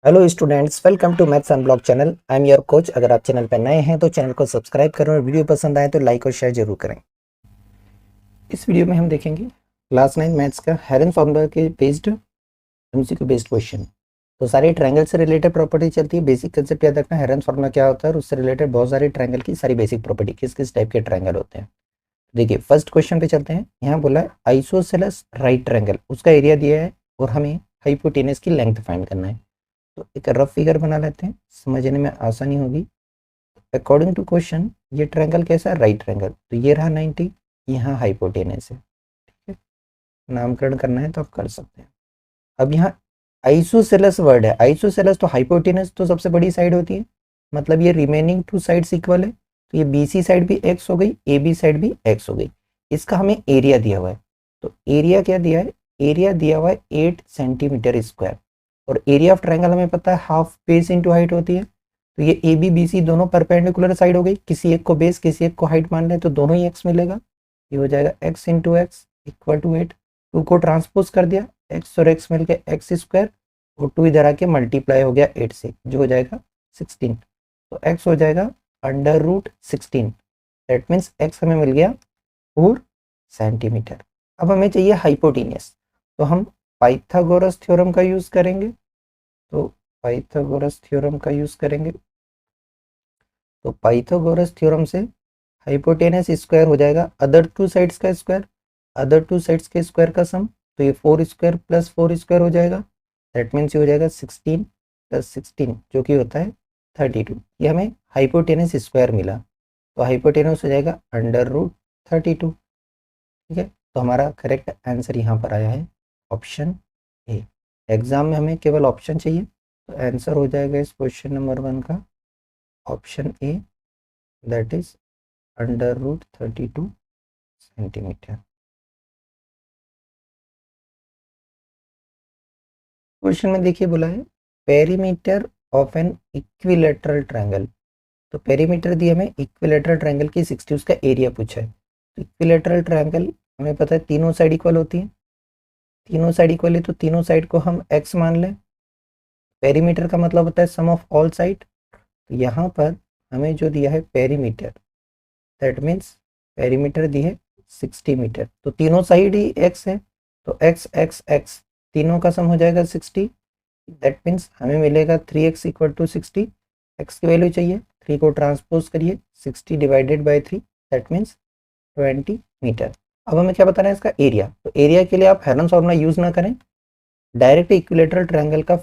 Hello students, welcome to maths unblock channel. I am your coach. अगर आप channel पर नए हैं तो चैनल को सब्सक्राइब करें और वीडियो पसंद आए तो लाइक और शेयर जरूर करें। इस वीडियो में हम देखेंगे क्लास 9 मैथ्स का हेरन फार्मूला के बेस्ड एमसीक्यू बेस्ड क्वेश्चन। तो सारे ट्रायंगल से रिलेटेड प्रॉपर्टी चलती है। बेसिक कंसेप्ट याद रखना, हेरन फार्मूला क्या होता है और उससे रिलेटेड बहुत सारे ट्रायंगल की सारी बेसिक प्रॉपर्टी, किस किस टाइप के ट्रायंगल होते हैं। देखिए फर्स्ट क्वेश्चन पे चलते हैं। यहाँ बोला है आइसोसेलेस राइट ट्रायंगल, उसका एरिया दिया है और हमें हाइपोटेनस की लेंथ फाइंड करना है। तो एक रफ फिगर बना लेते हैं, समझने में आसानी होगी। अकॉर्डिंग टू क्वेश्चन ये ट्रायंगल कैसा है? Right triangle. तो ये रहा 90, यहाँ हाइपोटेनस है। ठीक है, नामकरण करना है तो आप कर सकते हैं। अब यहाँ आइसोसेलेस वर्ड है। आइसोसेलेस तो हाइपोटेनस तो सबसे बड़ी साइड होती है, मतलब ये रिमेनिंग टू साइड्स इक्वल है। तो ये बीसी साइड भी एक्स हो गई, ए बी साइड भी एक्स हो गई। इसका हमें एरिया दिया हुआ है। तो एरिया क्या दिया है? एरिया दिया हुआ है 8 सेंटीमीटर स्क्वायर। और एरिया ऑफ ट्रायंगल हमें पता है हाफ बेस इंटू हाइट होती है। तो ये ए बी बी सी दोनों परपेंडिकुलर साइड हो गई। किसी एक को बेस किसी एक को हाइट मान लें तो दोनों ही एक्स मिलेगा। ये हो जाएगा x into x equal to 8। 2 को ट्रांसपोज कर दिया, एक्स और एक्स मिलकर एक्स स्क्वायर, और 2 इधर आके मल्टीप्लाई हो गया 8 से, जो हो जाएगा 16। तो एक्स हो जाएगा under root 16। That means x हमें मिल गया 4 सेंटीमीटर। अब हमें चाहिए हाइपोटेनियस, तो हम पाइथागोरस थ्योरम का यूज करेंगे। तो पाइथागोरस थ्योरम का यूज करेंगे। तो पाइथागोरस थ्योरम से हाइपोटेनस स्क्वायर हो जाएगा अदर टू साइड्स का स्क्वायर, अदर टू साइड्स के स्क्वायर का सम। तो ये 4 स्क्वायर प्लस 4 स्क्वायर हो जाएगा। दैट मीन्स ये हो जाएगा 16 प्लस 16 जो कि होता है 32। ये हमें हाइपोटेनस स्क्वायर मिला। तो हाइपोटेनस हो जाएगा अंडर रूट 32। ठीक है, तो हमारा करेक्ट आंसर यहाँ पर आया है ऑप्शन ए। एग्जाम में हमें केवल ऑप्शन चाहिए, तो आंसर हो जाएगा इस क्वेश्चन नंबर 1 का option A, that is under root 32 centimetre. Question में देखिए बोला है perimeter of an equilateral triangle. तो पेरीमीटर दिया हमें इक्विलेटरल ट्रायंगल की 60, उसका एरिया पूछा है। तो इक्विलेटरल ट्रायंगल हमें पता है तीनों साइड इक्वल होती है। तीनों साइड इक्वल है तो तीनों साइड को हम x मान लें। पेरीमीटर का मतलब होता है सम ऑफ ऑल साइड। तो यहाँ पर हमें जो दिया है पेरीमीटर, दैट मीन्स पेरीमीटर दी है 60 मीटर। तो तीनों साइड ही x है, तो x x x तीनों का सम हो जाएगा 60। दैट मीन्स हमें मिलेगा 3x इक्वल टू 60। x की वैल्यू चाहिए, 3 को ट्रांसपोज करिए 60 divided by 3, that means 20 metre. अब हमें क्या बताना है इसका एरिया। तो एरिया के लिए आप हेरन फॉर्मूला यूज ना करें, डायरेक्ट इक्विलेटरल ट्रायंगल का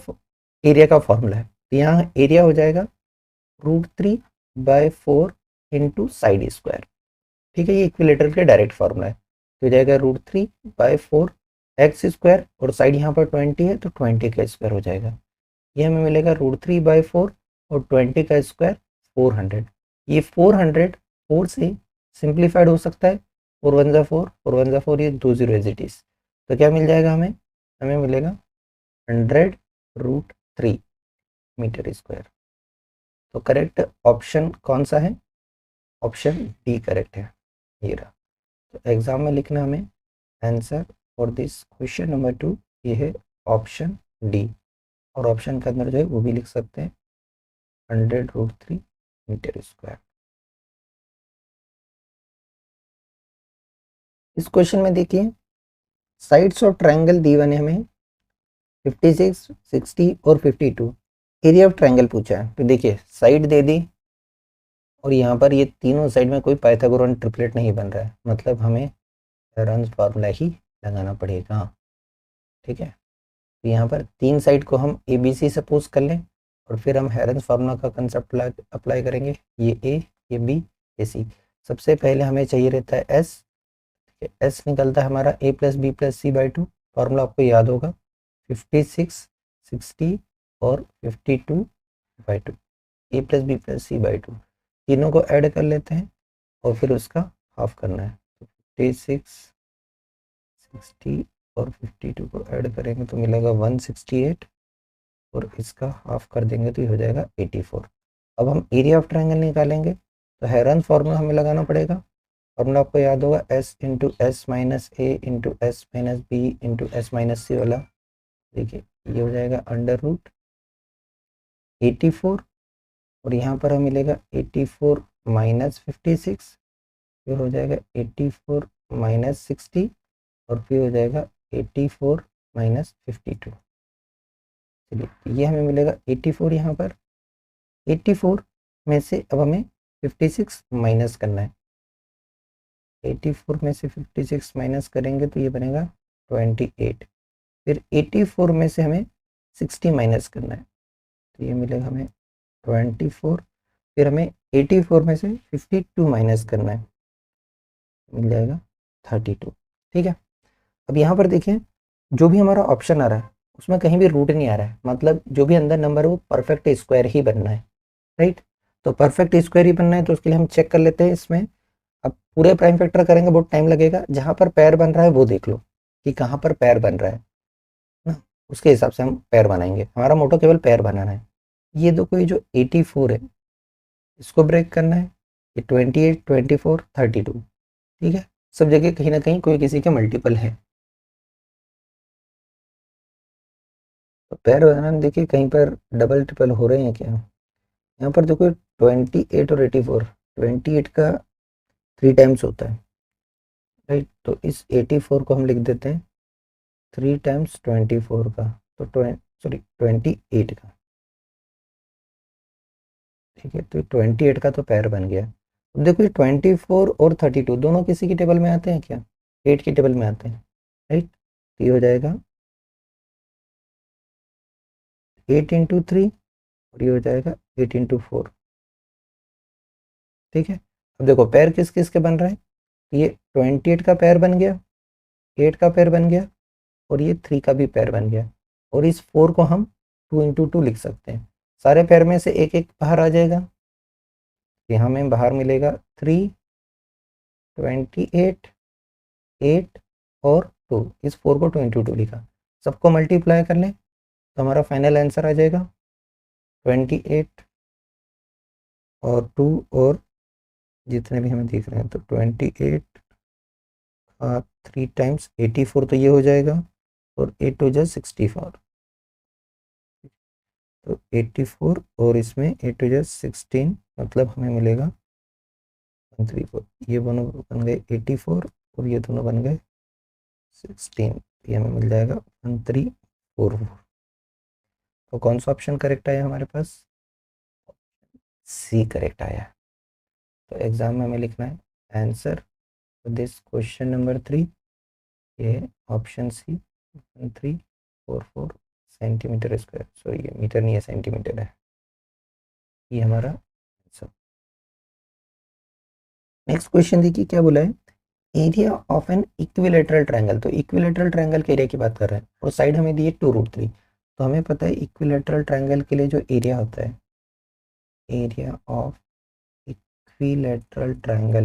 एरिया का फॉर्मूला है। तो यहाँ एरिया हो जाएगा √3/4 इंटू साइड स्क्वायर। ठीक है, ये इक्विलेटरल के डायरेक्ट फॉर्मूला है। तो हो जाएगा √3/4 एक्स स्क्वायर, और साइड यहाँ पर 20 है तो 20 का स्क्वायर हो जाएगा। ये हमें मिलेगा √3/4 और 20 का स्क्वायर 400। ये 400 4 से सिंप्लीफाइड हो सकता है, 4 1 ज़ा 4, 4 1 ज़ा 4, ये 2 0 एज इट इज। तो क्या मिल जाएगा हमें? हमें मिलेगा 100√3 मीटर स्क्वायर। तो करेक्ट ऑप्शन कौन सा है? ऑप्शन डी करेक्ट है, ये रहा। तो एग्जाम में लिखना हमें answer for this question number 2 ये है ऑप्शन डी। और ऑप्शन के अंदर जो है वो भी लिख सकते हैं 100√3 मीटर स्क्वायर। इस क्वेश्चन में देखिए साइड्स ऑफ ट्रायंगल दी हुए हमें 56, 60 और 52। एरिया ऑफ ट्रायंगल पूछा है। तो देखिए साइड दे दी, और यहाँ पर ये तीनों साइड में कोई पाइथागोरन ट्रिपलेट नहीं बन रहा है, मतलब हमें हेरन्स फार्मूला ही लगाना पड़ेगा। ठीक है, तो यहाँ पर तीन साइड को हम ए बी सी सपोज कर लें, और फिर हम हेरन्स फार्मूला का कंसेप्ट अप्लाई करेंगे। ये ए, ये बी, ये सी। सबसे पहले हमें चाहिए रहता है एस। एस निकलता है हमारा A plus B plus C by 2। Formula आपको याद होगा 56, 60 और 52/2। A plus B plus C by 2 तीनों को ऐड कर लेते हैं और फिर उसका हाफ करना है। तो 56, 60 और 52 को ऐड करेंगे तो मिलेगा 168, और इसका हाफ कर देंगे तो ये हो जाएगा 84। अब हम एरिया ऑफ ट्रायंगल निकालेंगे, तो हेरन फॉर्मूला हमें लगाना पड़ेगा। फॉर्मूला आपको याद होगा S into S minus A into S minus B into S minus C वाला। देखिए ये हो जाएगा अंडर रूट 84 और यहाँ पर हमें मिलेगा 84 माइनस 56, फिर हो जाएगा 84 माइनस 60 और फिर हो जाएगा 84 माइनस 52। चलिए ये हमें मिलेगा 84 यहाँ पर। 84 में से अब हमें 56 माइनस करना है। 84 में से 56 माइनस करेंगे तो ये बनेगा 28। फिर 84 में से हमें 60 माइनस करना है तो ये मिलेगा हमें 24। फिर हमें 84 में से 52 माइनस करना है, मिल जाएगा 32। ठीक है, अब यहाँ पर देखिए जो भी हमारा ऑप्शन आ रहा है उसमें कहीं भी रूट नहीं आ रहा है, मतलब जो भी अंदर नंबर है वो परफेक्ट स्क्वायर ही बनना है, राइट। तो परफेक्ट स्क्वायर ही बनना है तो उसके लिए हम चेक कर लेते हैं इसमें। अब पूरे प्राइम फैक्टर करेंगे बहुत टाइम लगेगा, जहाँ पर पैर बन रहा है वो देख लो कि कहाँ पर पैर बन रहा है ना, उसके हिसाब से हम पैर बनाएंगे। हमारा मोटो केवल पैर बनाना है। ये देखो ये जो 84 है इसको ब्रेक करना है, ये 28, 24, 32, ठीक है। सब जगह कहीं ना कहीं कोई किसी के मल्टीपल है। तो पैर बनाना देखिए कहीं पर डबल ट्रिपल हो रहे हैं क्या। यहाँ पर देखो 28 और 84, 28 का 3 टाइम्स होता है, राइट। तो इस 84 को हम लिख देते हैं 3 टाइम्स 24 का, तो 28 का, ठीक है। तो 28 का तो पैर बन गया। अब देखो ये 24 और 32 दोनों किसी की टेबल में आते हैं क्या, 8 की टेबल में आते हैं, राइट। तो ये हो जाएगा 8 इंटू 3 और ये हो जाएगा 8 इंटू 4, ठीक है। अब देखो पैर किस किस के बन रहे हैं, ये 28 का पैर बन गया, 8 का पैर बन गया और ये 3 का भी पैर बन गया। और इस 4 को हम 2 इंटू 2 लिख सकते हैं। सारे पैर में से एक एक बाहर आ जाएगा, यहाँ में बाहर मिलेगा 3, 28, 8 और 2। इस 4 को 2 इंटू 2 लिखा, सबको मल्टीप्लाई कर लें तो हमारा फाइनल आंसर आ जाएगा 28 और 2 और जितने भी हमें दिख रहे हैं। तो 28 का 3 टाइम्स 84 तो ये हो जाएगा और 8 हो जाए 64, तो 84 और इसमें 8 हो जाए 16, मतलब हमें मिलेगा 134। ये दोनों बन गए 84 और ये दोनों बन गए 16, ये हमें मिल जाएगा 1344। तो कौन सा ऑप्शन करेक्ट आया हमारे पास, सी करेक्ट आया। तो एग्जाम में हमें लिखना है आंसर दिस क्वेश्चन नंबर 3, ये option C 1344 centimetre square, sorry ये मीटर नहीं है सेंटीमीटर है, ये हमारा आंसर। नेक्स्ट क्वेश्चन देखिए क्या बोला है, area of an equilateral triangle. तो इक्विलेटरल ट्रायंगल के एरिया की बात कर रहे हैं और साइड हमें दी है 2√3। तो हमें पता है इक्विलेटरल ट्रायंगल के लिए जो एरिया होता है, एरिया ऑफ इक्विलेटरल ट्रायंगल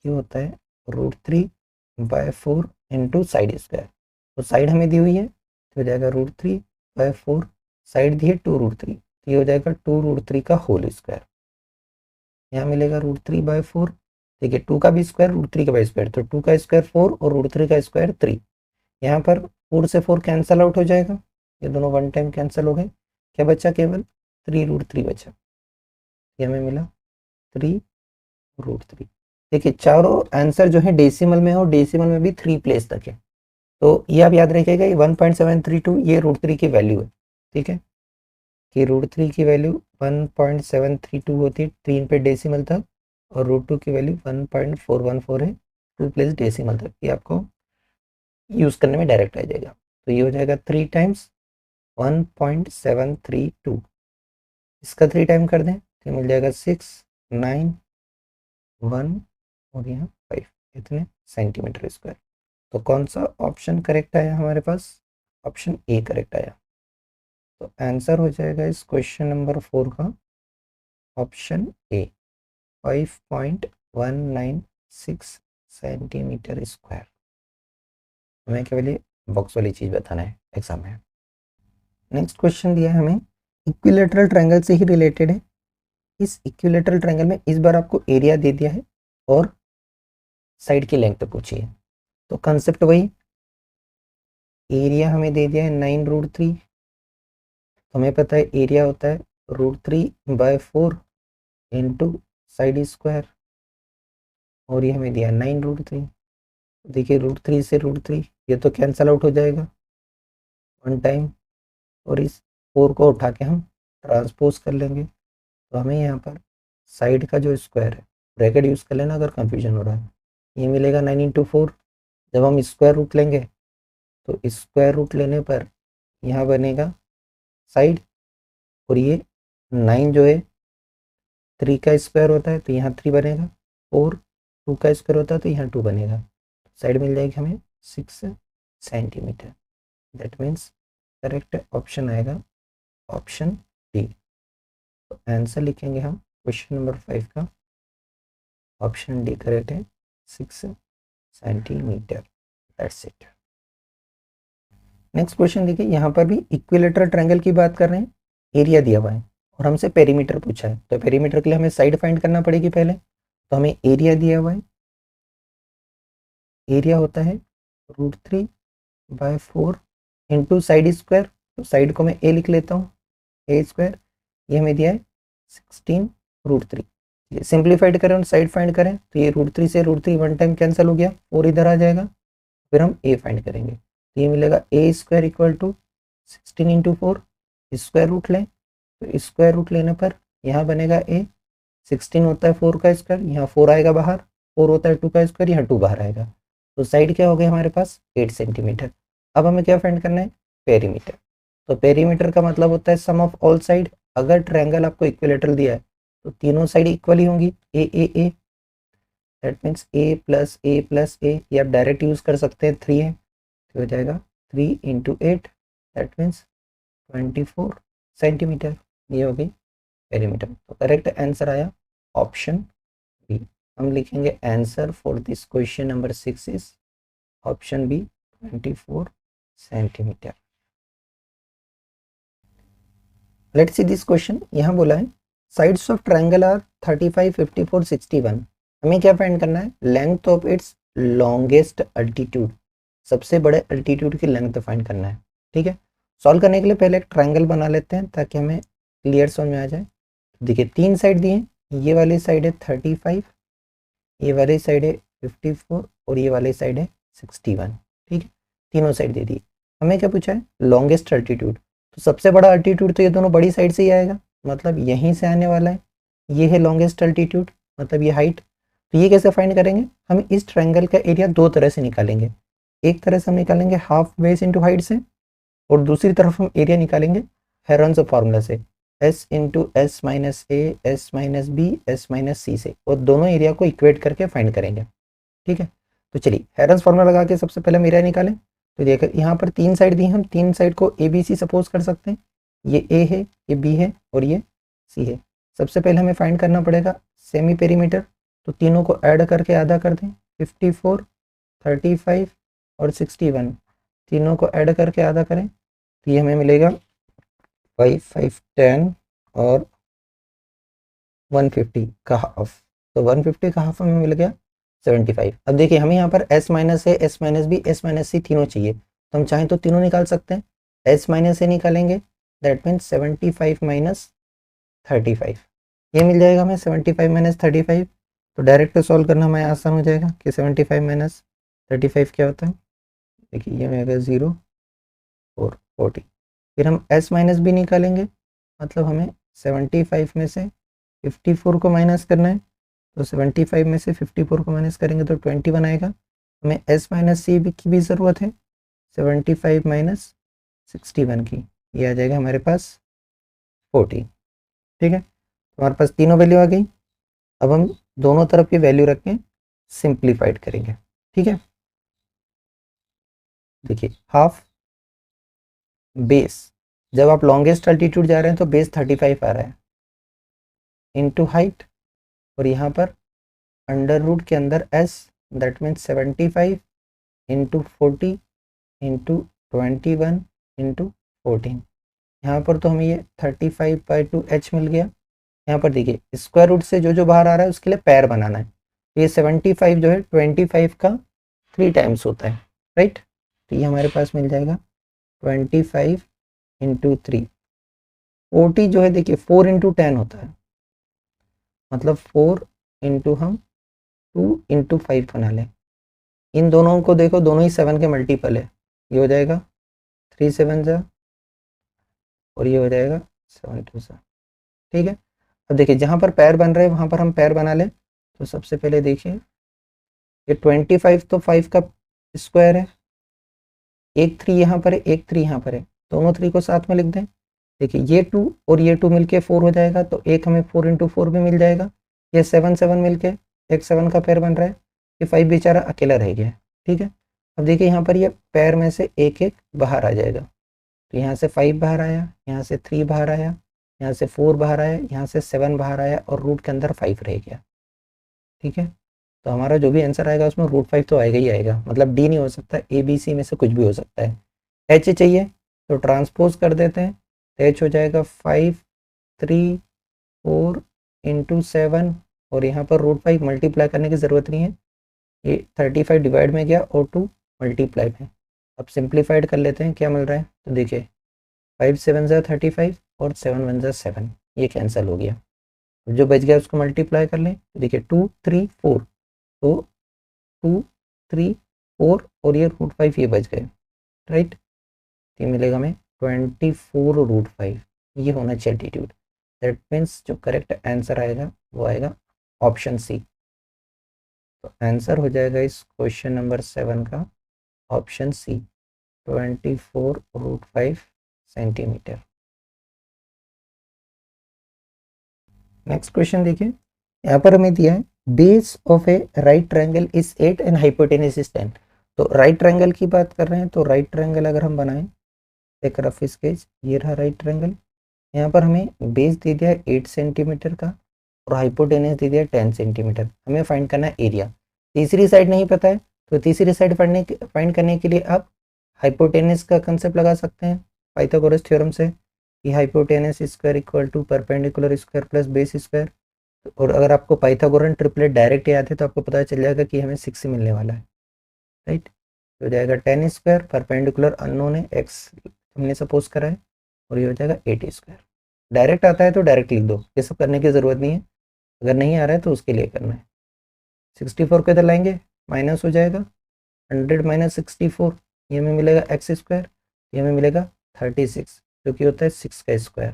ये होता है √3/4 इंटू साइड स्क्वायर। तो साइड हमें दी हुई है तो हो जाएगा √3/4, साइड दी है 2√3 तो ये हो जाएगा 2√3 का होल स्क्वायर। यहाँ मिलेगा √3/4, देखिए 2 का भी स्क्वायर √3 का भी स्क्वायर, तो 2 का स्क्वायर 4 और √3 का स्क्वायर 3। यहाँ पर 4 से 4 कैंसिल आउट हो जाएगा, ये दोनों वन टाइम कैंसिल हो गए, क्या बचा केवल 3√3 बचा, ये हमें मिला 3√3। देखिए चारों आंसर जो है डेसिमल में है और डेसिमल में भी 3 प्लेस तक है। तो ये आप याद रखिएगा ये 1.732 ये √3 की वैल्यू है, ठीक है, कि √3 की वैल्यू 1.732 होती है 3 पे डेसिमल तक और √2 की वैल्यू 1.414 है 2 प्लेस डेसिमल तक। ये आपको यूज़ करने में डायरेक्ट आ जाएगा। तो ये हो जाएगा 3 टाइम्स 1.732, इसका 3 टाइम कर दें तो मिल जाएगा 6, 9, 1 और यहाँ 5, इतने सेंटीमीटर स्क्वायर। तो कौन सा ऑप्शन करेक्ट आया हमारे पास, ऑप्शन ए करेक्ट आया। तो आंसर हो जाएगा इस क्वेश्चन नंबर 4 का ऑप्शन ए 5.196 सेंटीमीटर स्क्वायर। हमें केवल ये बॉक्स वाली चीज़ बताना है एग्जाम में। नेक्स्ट क्वेश्चन दिया है हमें इक्विलेटरल ट्रायंगल से ही रिलेटेड है। इस इक्विलेटरल ट्रायंगल में इस बार आपको एरिया दे दिया है और साइड की लेंथ पूछी है। तो कंसेप्ट वही, एरिया हमें दे दिया है 9√3, तो हमें पता है एरिया होता है √3/4 इंटू साइड स्क्वायर, और ये हमें दिया 9√3। देखिए √3 से √3 ये तो कैंसल आउट हो जाएगा वन टाइम, और इस 4 को उठा के हम ट्रांसपोज कर लेंगे, तो हमें यहाँ पर साइड का जो स्क्वायर है, ब्रैकेट यूज़ कर लेना अगर कंफ्यूजन हो रहा है, ये मिलेगा 9 × 4। जब हम स्क्वायर रूट लेंगे तो स्क्वायर रूट लेने पर यहाँ बनेगा साइड, और ये 9 जो है 3 का स्क्वायर होता है तो यहाँ 3 बनेगा, और 2 का स्क्वायर होता है तो यहाँ 2 बनेगा। साइड मिल जाएगी हमें 6 centimetre. That means correct option आएगा ऑप्शन डी। तो आंसर लिखेंगे हम क्वेश्चन नंबर 5 का, ऑप्शन डी करेक्ट है 6 centimetre. That's it. Next question देखिए, यहाँ पर भी इक्विलेटरल ट्रायंगल की बात कर रहे हैं, एरिया दिया हुआ है और हमसे पेरीमीटर पूछा है, तो पेरीमीटर के लिए हमें साइड फाइंड करना पड़ेगी पहले। तो हमें एरिया दिया हुआ है, एरिया होता है √3/4 इंटू साइड स्क्वायर, तो साइड को मैं ए लिख लेता हूँ, ए स्क्वायर। ये हमें दिया है 16√3। ये सिंप्लीफाइड करें और साइड फाइंड करें तो ये √3 से √3 वन टाइम कैंसिल हो गया, और इधर आ जाएगा, फिर हम ए फाइंड करेंगे, तो ये मिलेगा A square equal to 16 × 4। Square root लें तो स्क्वायर रूट लेने पर यहाँ बनेगा ए, 16 होता है 4 का स्क्वायर, यहाँ 4 आएगा बाहर, 4 होता है 2 का स्क्वायर, यहाँ 2 बाहर आएगा, तो साइड क्या हो गया हमारे पास 8 सेंटीमीटर। अब हमें क्या फाइंड करना है, पेरीमीटर। तो पेरीमीटर का मतलब होता है सम ऑफ ऑल साइड। अगर ट्रायंगल आपको इक्विलेटरल दिया है तो तीनों साइड इक्वल ही होंगी, ए, दैट मीन्स a+a+a, ये आप डायरेक्ट यूज कर सकते हैं, 3 है तो हो जाएगा 3 × 8, दैट मीन्स 24 सेंटीमीटर। ये हो गई पेरीमीटर। तो करेक्ट आंसर आया ऑप्शन बी। हम लिखेंगे answer for this question number 6 is option B 24 centimetre. Let's see this question. यहाँ बोला है साइड्स ऑफ ट्रायंगल आर 35, 54, 61। हमें क्या फाइंड करना है, length of its longest altitude, सबसे बड़े अल्टीट्यूड की लेंथ फाइंड करना है। ठीक है, सॉल्व करने के लिए पहले एक ट्रायंगल बना लेते हैं ताकि हमें क्लियर समझ में आ जाए। देखिए 3 साइड दिए, ये वाली साइड है 35, ये वाली साइड है 54, और ये वाली साइड है 61। ठीक है, तीनों साइड दे दी। हमें क्या पूछा है, लॉन्गेस्ट अल्टीट्यूड, तो सबसे बड़ा अल्टीट्यूड तो ये दोनों बड़ी साइड से ही आएगा, मतलब यहीं से आने वाला है, ये है लॉन्गेस्ट अल्टीट्यूड, मतलब ये हाइट। तो ये कैसे फाइंड करेंगे, हम इस ट्रायंगल का एरिया दो तरह से निकालेंगे। एक तरह से हम निकालेंगे हाफ बेस इंटू हाइट से, और दूसरी तरफ हम एरिया निकालेंगे हेरॉन्स फार्मूला से, s into s minus A, s minus B, s minus C से, और दोनों एरिया को इक्वेट करके फाइंड करेंगे। ठीक है, तो चलिए हेरॉन्स फार्मूला लगा के सबसे पहले हम एरिया निकालें। तो देखिए यहाँ पर 3 साइड दी, हम 3 साइड को ए बी सी सपोज कर सकते हैं, ये ए है, ये बी है, और ये सी है। सबसे पहले हमें फाइंड करना पड़ेगा सेमी पेरीमीटर, तो तीनों को ऐड करके आधा कर दें, 54, 35 और 61, तीनों को ऐड करके आधा करें तो ये हमें मिलेगा 5, 5, 10 और 150 का हाफ, तो 150 का हाफ हमें मिल गया 75। अब देखिए हमें यहाँ पर s minus A, s minus B, s minus C तीनों चाहिए, तो हम चाहें तो तीनों निकाल सकते हैं। s माइनस ए निकालेंगे, दैट मीन्स 75 माइनस 35, ये मिल जाएगा हमें 75 माइनस 35। तो डायरेक्ट सॉल्व करना हमें आसान हो जाएगा कि 75 माइनस 35 क्या होता है। देखिए ये मिलेगा 0 और 40। फिर हम s माइनस बी निकालेंगे, मतलब हमें 75 में से 54 को माइनस करना है, तो 75 में से 54 को माइनस करेंगे तो 21 आएगा। हमें s माइनस सी की भी ज़रूरत है, 75 माइनस 61 की, ये आ जाएगा हमारे पास 40। ठीक है, तो हमारे पास तीनों वैल्यू आ गई। अब हम दोनों तरफ की वैल्यू रख के सिंप्लीफाइड करेंगे। ठीक है, देखिए हाफ बेस, जब आप लॉन्गेस्ट अल्टीट्यूड जा रहे हैं तो बेस 35 आ रहा है, इनटू हाइट, और यहाँ पर अंडर रूट के अंदर s, that means 75 into 40 into 21 into 14। यहाँ पर तो हमें ये 35/2 h मिल गया। यहाँ पर देखिए स्क्वायर रूट से जो जो बाहर आ रहा है उसके लिए पैर बनाना है, तो ये 75 जो है 25 का 3 टाइम्स होता है, राइट। तो ये हमारे पास मिल जाएगा 25 इंटू 3, 40 जो है देखिए 4 इंटू 10 होता है, मतलब 4 इंटू हम 2 इंटू 5 बना लें। इन दोनों को देखो, दोनों ही 7 के मल्टीपल है। ये हो जाएगा 3 7 जा, और ये हो जाएगा 7 2 जा। ठीक है, अब देखिए जहाँ पर पैर बन रहे हैं वहाँ पर हम पैर बना लें। तो सबसे पहले देखिए ये 25 तो 5 का स्क्वायर है, एक 3 यहाँ पर है, एक 3 यहाँ पर है, दोनों 3 को साथ में लिख दें। देखिए ये 2 और ये 2 मिलके 4 हो जाएगा, तो एक हमें 4 इंटू 4 भी मिल जाएगा। ये 7 7 मिलके एक 7 का पैर बन रहा है, ये 5 बेचारा अकेला रह गया। ठीक है, अब देखिए यहाँ पर ये पैर में से एक एक बाहर आ जाएगा। तो यहाँ से 5 बाहर आया, यहाँ से 3 बाहर आया, यहाँ से 4 बाहर आया, यहाँ से 7 बाहर आया, और रूट के अंदर 5 रह गया। ठीक है, तो हमारा जो भी आंसर आएगा उसमें रूट 5 तो आएगा ही आएगा, मतलब डी नहीं हो सकता, ए बी सी में से कुछ भी हो सकता है। एच चाहिए तो ट्रांसपोज कर देते हैं, तो एच हो जाएगा 5 3 4 इंटू 7, और यहाँ पर रूट 5 मल्टीप्लाई करने की ज़रूरत नहीं है, ये 35 डिवाइड में गया और 2 मल्टीप्लाई में। अब सिंप्लीफाइड कर लेते हैं, क्या मिल रहा है, तो देखिए 5 7 ज़ा 35 और 7 1 ज़ा 7, ये कैंसिल हो गया। जो बच गया उसको मल्टीप्लाई कर लें, तो देखिए 2 3 4, तो 2 3 4 और ये रूट 5 ये बच गए, राइट। ये मिलेगा हमें 24 रूट 5, ये होना चाहिए एल्टीट्यूड। दैट मीन्स जो करेक्ट आंसर आएगा वो आएगा ऑप्शन सी। तो आंसर हो जाएगा इस क्वेश्चन नंबर 7 का option C, 24 root 5 centimetre. Next question देखिए, यहाँ पर हमें दिया है base of a right triangle is 8 and hypotenuse is 10। तो राइट ट्रायंगल की बात कर रहे हैं, तो राइट ट्रायंगल अगर हम बनाएं, एक रफ स्केच, ये रहा राइट ट्रायंगल। यहाँ पर हमें बेस दे दिया है 8 सेंटीमीटर का और हाइपोटेनस दे दिया है 10 सेंटीमीटर। हमें फाइंड करना है एरिया। तीसरी साइड नहीं पता है, तो तीसरी साइड फाइंड करने के लिए आप हाइपोटेनस का कंसेप्ट लगा सकते हैं पाइथागोरस थ्योरम से, कि hypotenuse square equal to perpendicular square plus base square. और अगर आपको पाइथागोरन ट्रिपलेट डायरेक्ट याद है तो आपको पता चल जाएगा कि हमें 6 से मिलने वाला है, राइट। तो हो जाएगा 10 स्क्वायर, परपेंडिकुलर अननोन है, एक्स हमने सपोज करा है, और ये हो जाएगा 8 स्क्वायर। डायरेक्ट आता है तो डायरेक्ट लिख दो, ये सब करने की ज़रूरत नहीं है। अगर नहीं आ रहा है तो उसके लिए करना है। 64 को इधर लाएंगे, माइनस हो जाएगा, 100 माइनस 64, ये हमें मिलेगा एक्स स्क्वायर, ये हमें मिलेगा 36, जो कि होता है 6 का स्क्वायर,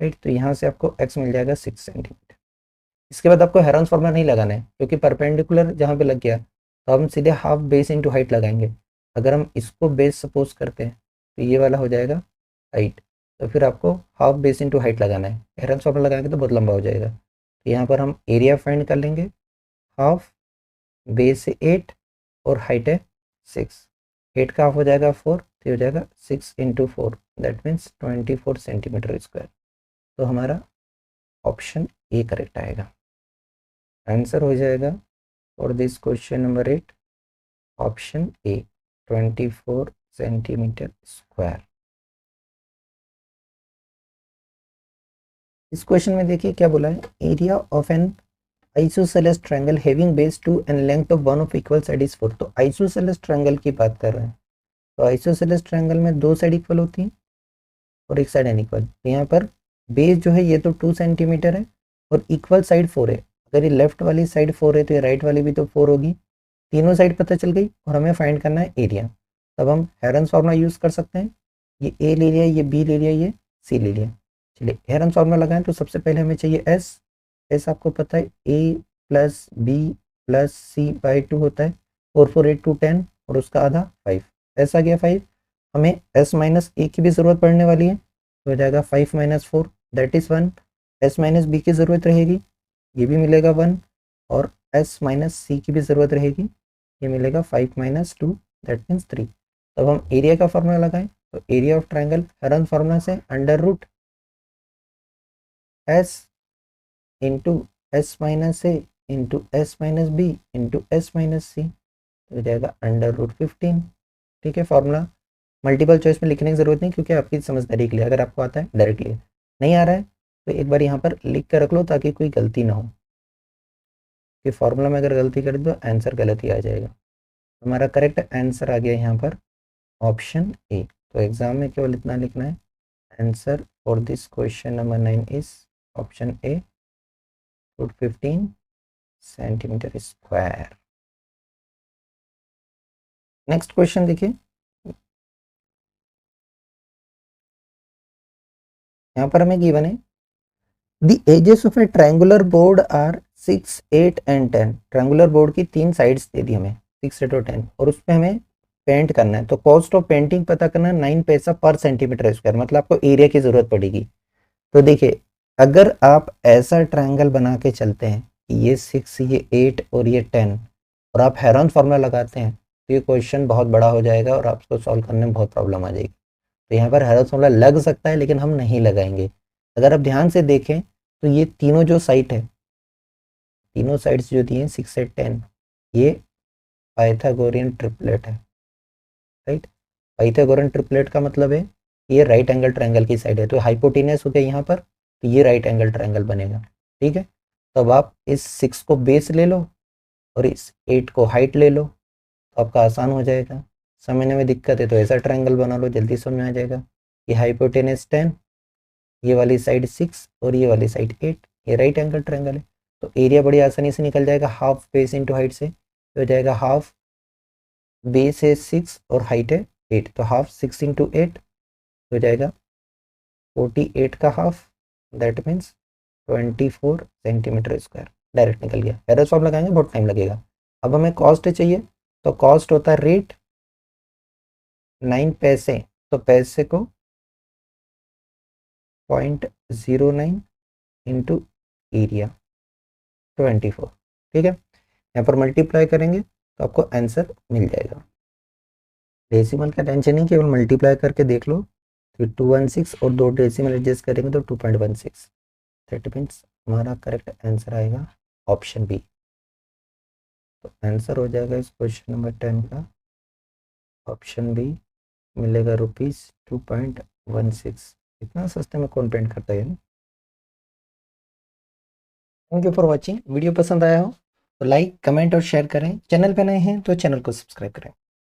राइट। तो यहाँ से आपको एक्स मिल जाएगा 6 सेंटीमीटर। इसके बाद आपको हेरॉन्स फार्मूला नहीं लगाना है, क्योंकि परपेंडिकुलर जहाँ पे लग गया तो हम सीधे हाफ बेस इंटू हाइट लगाएंगे। अगर हम इसको बेस सपोज करते हैं तो ये वाला हो जाएगा हाइट, तो फिर आपको हाफ बेस इंटू हाइट लगाना है। हेरॉन्स फार्मूला लगाएंगे तो बहुत लंबा हो जाएगा। तो यहाँ पर हम एरिया फाइंड कर लेंगे, हाफ बेस है 8 और हाइट है 6, 8 का हाफ हो जाएगा 4, तो हो जाएगा 6 into 4, that means 24 centimetre square. तो हमारा ऑप्शन ए करेक्ट आएगा। आंसर हो जाएगा for this question number 8 option A, 24 centimetre square. इस क्वेश्चन में देखिए क्या बोला है, area of N isosceles triangle having base 2 and length of one of equal side is 4। तो आइसोसेलेस ट्रायंगल की बात कर रहे हैं, तो आइसोसेलेस ट्रायंगल में दो साइड इक्वल होती हैं और एक साइड अनइक्वल। यहाँ पर बेस जो है ये तो 2 सेंटीमीटर है और इक्वल साइड 4 है। अगर ये लेफ्ट वाली साइड 4 है तो ये राइट वाली भी तो 4 होगी। तीनों साइड पता चल गई और हमें फाइंड करना है एरिया। तब हम हेरन्स फार्मूला यूज़ कर सकते हैं, ये ए ले लिया, ये बी ले लिया, ये सी ले लिया। चलिए हेरन्स फार्मूला लगाएं, तो सबसे पहले हमें चाहिए एस। एस आपको पता है A plus B plus C by 2 होता है, 4 4 8 2 10 और उसका आधा 5। एस आ गया 5, हमें एस माइनस ए की भी ज़रूरत पड़ने वाली है, तो हो जाएगा 5 minus 4 that is 1। S minus B की ज़रूरत रहेगी, ये भी मिलेगा 1, और एस माइनस सी की भी ज़रूरत रहेगी, ये मिलेगा 5 माइनस 2 दैट मीन्स 3। तब हम एरिया का फार्मूला लगाएं, तो area of triangle Heron formula से under root S into S minus A into S minus B into S minus C, तो हो जाएगा अंडर रूट 15। ठीक है, फार्मूला मल्टीपल चॉइस में लिखने की ज़रूरत नहीं, क्योंकि आपकी समझदारी के लिए। अगर आपको आता है डायरेक्टली, नहीं आ रहा है तो एक बार यहाँ पर लिख कर रख लो ताकि कोई गलती ना हो, कि फार्मूला में अगर गलती कर दो आंसर गलत ही आ जाएगा। हमारा करेक्ट आंसर आ गया यहाँ पर ऑप्शन ए। तो एग्ज़ाम में केवल इतना लिखना है, answer for this question number 9 is option A, foot 15 centimetre square. Next question देखिए, यहाँ पर हमें गिवन है the edges of a triangular board are 6, 8 and 10। Triangular board की 3 साइड्स दे दी हमें, 6, 8 और 10, और उस पर हमें पेंट करना है। तो कॉस्ट ऑफ पेंटिंग पता करना है 9 पैसा पर सेंटीमीटर स्क्वायर, मतलब आपको एरिया की जरूरत पड़ेगी। तो देखिए, अगर आप ऐसा ट्रायंगल बना के चलते हैं कि ये 6, ये 8 और ये 10, और आप हेरॉन फार्मूला लगाते हैं, तो ये क्वेश्चन बहुत बड़ा हो जाएगा और आपको सॉल्व करने में बहुत प्रॉब्लम आ जाएगी। तो यहाँ पर हेरॉन फार्मूला लग सकता है, लेकिन हम नहीं लगाएंगे। अगर आप ध्यान से देखें तो ये तीनों जो साइड है, तीनों साइड्स जो दी हैं 6 से 10, ये पाइथागोरियन ट्रिपलेट है, राइट। पाइथागोरियन ट्रिपलेट का मतलब है ये राइट एंगल ट्रायंगल की साइड है, तो हाइपोटेनस हो गया यहाँ पर, तो ये राइट एंगल ट्रायंगल बनेगा, ठीक है। तो अब आप इस 6 को बेस ले लो और इस 8 को हाइट ले लो, तो आपका आसान हो जाएगा। समझने में दिक्कत है तो ऐसा ट्रायंगल बना लो, जल्दी समझ में आ जाएगा। ये हाइपोटेनस 10, ये वाली साइड 6 और ये वाली साइड 8, ये राइट एंगल ट्रायंगल है। तो एरिया बड़ी आसानी से निकल जाएगा, हाफ बेस इंटू हाइट से, तो हो जाएगा हाफ बेस है 6 और हाइट है 8, तो हाफ 6 इंटू 8 हो जाएगा 48 का half, that means 24 centimetre square. Direct निकल गया। एरर सॉल्व लगाएंगे बहुत टाइम लगेगा। अब हमें कॉस्ट चाहिए, तो कॉस्ट होता है रेट 9 पैसे, तो पैसे को 0.09 इंटू एरिया 24, ठीक है। यहाँ पर मल्टीप्लाई करेंगे तो आपको आंसर मिल जाएगा। डेसिमल का टेंशन नहीं, केवल मल्टीप्लाई करके देख लो। तो 216 और 2 डेसिमल एडजस्ट करेंगे तो 2.16, दैट मीन्स हमारा करेक्ट आंसर आएगा ऑप्शन बी। तो आंसर हो जाएगा इस क्वेश्चन नंबर 10 का ऑप्शन बी, मिलेगा ₹2.16। इतना सस्ते में कौन पेंट करता है। Thank you for watching. Video पसंद आया हो तो लाइक, कमेंट और शेयर करें। चैनल पे नए हैं तो चैनल को सब्सक्राइब करें।